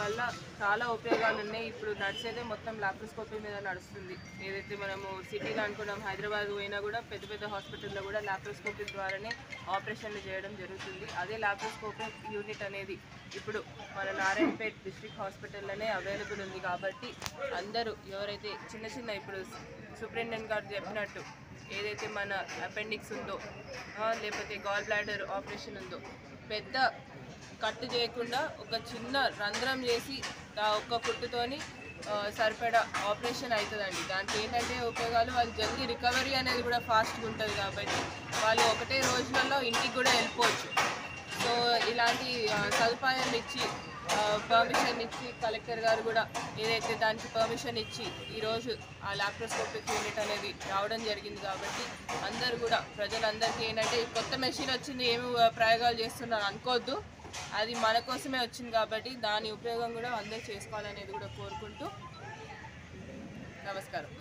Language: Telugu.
వల్ల చాలా ఉపయోగాలు ఉన్నాయి. ఇప్పుడు నడిచేదే మొత్తం లాప్రోస్కోపీ మీద నడుస్తుంది. ఏదైతే మనము సిటీలో అనుకున్నాం, హైదరాబాద్ పోయినా కూడా పెద్ద పెద్ద హాస్పిటల్లో కూడా లాప్రోస్కోపీ ద్వారానే ఆపరేషన్లు చేయడం జరుగుతుంది. అదే లాప్రోస్కోపీ యూనిట్ అనేది ఇప్పుడు మన నారాయణపేట్ డిస్ట్రిక్ట్ హాస్పిటల్లోనే అవైలబుల్ ఉంది. కాబట్టి అందరూ ఎవరైతే చిన్న చిన్న ఇప్పుడు సూపరింటెండెంట్ గారు చెప్పినట్టు ఏదైతే మన అపెండిక్స్ ఉందో లేకపోతే గాల్ బ్లాడర్ ఆపరేషన్ ఉందో పెద్ద కట్టు చేయకుండా ఒక చిన్న రంధ్రం చేసి ఒక్క కుట్టుతోని సరిపడా ఆపరేషన్ అవుతుందండి. దానికి ఏంటంటే ఉపయోగాలు, వాళ్ళు జల్దీ రికవరీ అనేది కూడా ఫాస్ట్గా ఉంటుంది. కాబట్టి వాళ్ళు ఒకటే రోజులలో ఇంటికి కూడా వెళ్ళిపోవచ్చు. సో ఇలాంటి సదుపాయాలు ఇచ్చి పర్మిషన్ ఇచ్చి కలెక్టర్ గారు కూడా ఏదైతే దానికి పర్మిషన్ ఇచ్చి ఈరోజు ఆ లాప్రోస్కోపిక్ యూనిట్ అనేది రావడం జరిగింది. కాబట్టి అందరూ కూడా ప్రజలందరికీ ఏంటంటే కొత్త మెషిన్ వచ్చింది ఏమి ప్రయోగాలు చేస్తున్నారు అనుకోవద్దు, అది మన కోసమే వచ్చింది. కాబట్టి దాని ఉపయోగం కూడా అందరూ చేసుకోవాలనేది కూడా కోరుకుంటూ నమస్కారం.